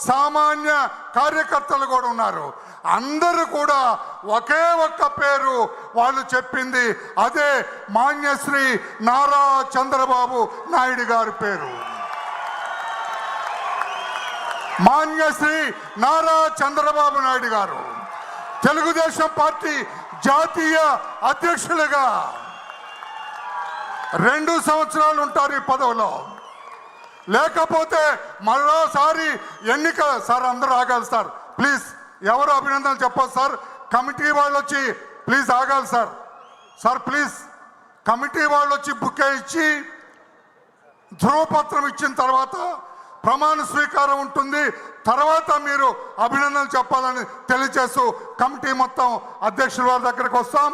సామాన్య కార్యకర్తలు కూడా ఉన్నారు. అందరూ కూడా ఒకే ఒక్క పేరు వాళ్ళు చెప్పింది, అదే మాన్యశ్రీ నారా చంద్రబాబు నాయుడు గారి పేరు. మాన్యశ్రీ నారా చంద్రబాబు నాయుడు గారు తెలుగుదేశం పార్టీ జాతీయ అధ్యక్షులుగా 2 సంవత్సరాలు ఉంటారు ఈ పదవిలో. లేకపోతే మరోసారి ఎన్నిక. సార్ అందరూ ఆగాలి సార్, ప్లీజ్. ఎవరు అభినందనలు చెప్పదు సార్. కమిటీ వాళ్ళు వచ్చి ప్లీజ్ ఆగాలి సార్. సార్ ప్లీజ్, కమిటీ వాళ్ళు వచ్చి బుక్కే ఇచ్చి ధ్రువపత్రం ఇచ్చిన తర్వాత ప్రమాణ స్వీకారం ఉంటుంది. తర్వాత మీరు అభినందనలు చెప్పాలని తెలియజేస్తూ కమిటీ మొత్తం అధ్యక్షుల వారి దగ్గరికి వస్తాం,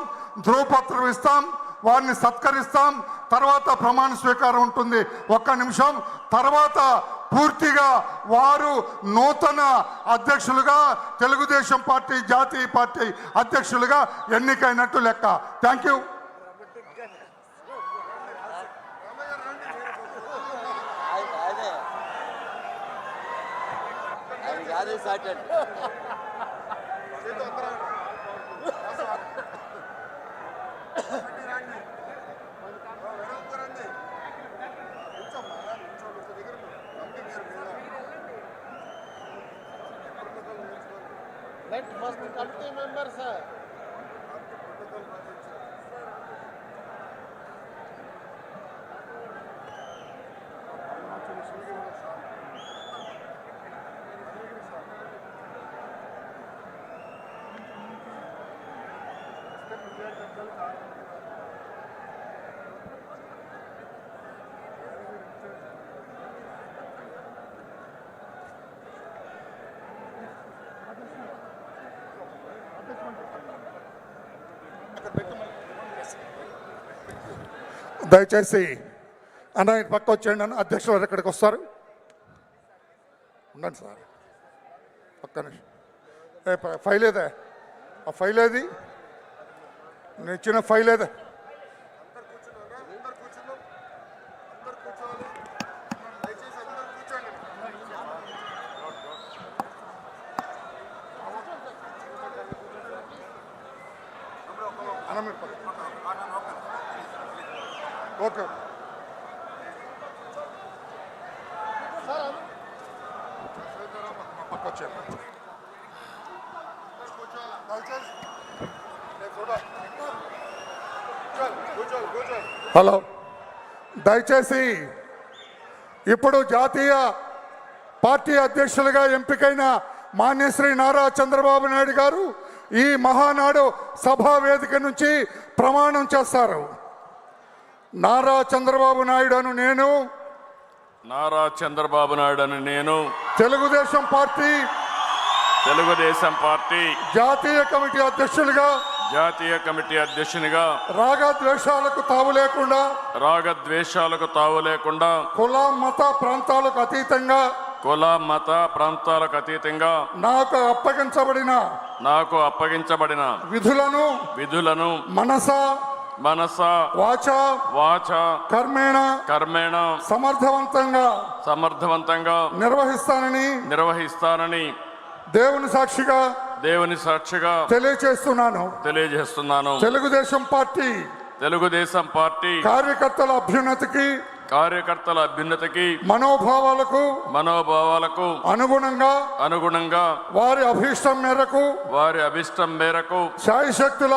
ధ్రువపత్రం ఇస్తాం, వారిని సత్కరిస్తాం. తర్వాత ప్రమాణ స్వీకారం ఉంటుంది. 1 నిమిషం తర్వాత పూర్తిగా వారు నూతన అధ్యక్షులుగా తెలుగుదేశం పార్టీ జాతీయ పార్టీ అధ్యక్షులుగా ఎన్నికైనట్టు లెక్క. Thank you. Let first committee members, sir. దయచేసి అన్న పక్క వచ్చేయండి అన్న. అధ్యక్షులు వారు ఎక్కడికి వస్తారు? ఉండండి సార్, పక్క ఫైల్ ఏదే? ఆ ఫైల్ ఏది? నేను ఇచ్చిన ఫైల్ ఏదే? అన్న మీరు ఓకే. హలో, దయచేసి ఇప్పుడు జాతీయ పార్టీ అధ్యక్షులుగా ఎంపికైన మాన్యశ్రీ నారా చంద్రబాబు నాయుడు గారు ఈ మహానాడు సభా వేదిక నుంచి ప్రమాణం చేస్తారు. నారా చంద్రబాబు నాయుడు అను నేను, నారా చంద్రబాబు నాయుడు అని నేను తెలుగుదేశం పార్టీ జాతీయ కమిటీ అధ్యక్షునిగా రాగద్వేషాలకు తావు లేకుండా కుల మత ప్రాంతాలకు అతీతంగా నాకు అప్పగించబడిన విధులను మనస వాచ కర్మేణ సమర్థవంతంగా నిర్వహిస్తానని దేవుని సాక్షిగా తెలియజేస్తున్నాను. తెలుగుదేశం పార్టీ కార్యకర్తల అభ్యున్నతికి మనోభావాలకు అనుగుణంగా వారి అభీష్టం మేరకు శాయశక్తుల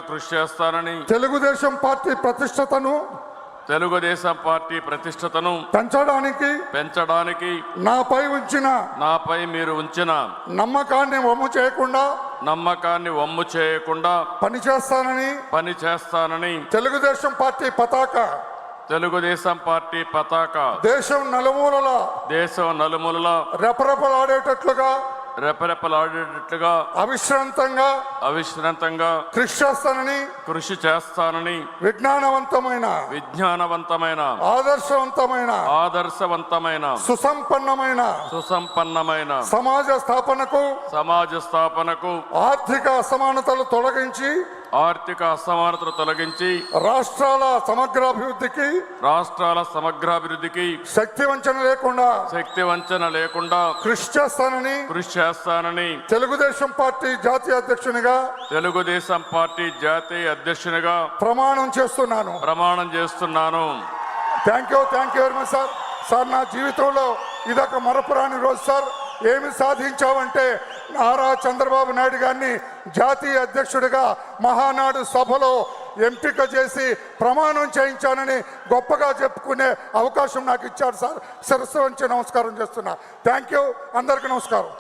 కృషి చేస్తానని తెలుగుదేశం పార్టీ ప్రతిష్టతను పెంచడానికి నాపై మీరు ఉంచిన నమ్మకాన్ని వమ్ము చేయకుండా పనిచేస్తానని తెలుగుదేశం పార్టీ పతాక దేశం నలుమూలల రెపరెపలాడేటట్లుగా అవిశ్రాంతంగా కృషి చేస్తానని విజ్ఞానవంతమైన ఆదర్శవంతమైన సుసంపన్నమైన సమాజ స్థాపనకు ఆర్థిక అసమానతలు తొలగించి ఆర్థిక అసమానతలు తొలగించి రాష్ట్రాల సమగ్రాభివృద్ధికి సమగ్రాభివృద్ధికి శక్తి వంచన లేకుండా కృషి చేస్తానని తెలుగుదేశం పార్టీ జాతీయ అధ్యక్షునిగా ప్రమాణం చేస్తున్నాను. Thank you very much sir. Sir, నా జీవితంలో ఇదొక మరపురాని రోజు సార్. ఏమి సాధించావంటే నారా చంద్రబాబు నాయుడు గారిని జాతీయ అధ్యక్షుడిగా మహానాడు సభలో ఎంపిక చేసి ప్రమాణం చేయించానని గొప్పగా చెప్పుకునే అవకాశం నాకు ఇచ్చారు సార్. శిరస్సు వంచి నమస్కారం చేస్తున్నా. Thank you. అందరికీ నమస్కారం.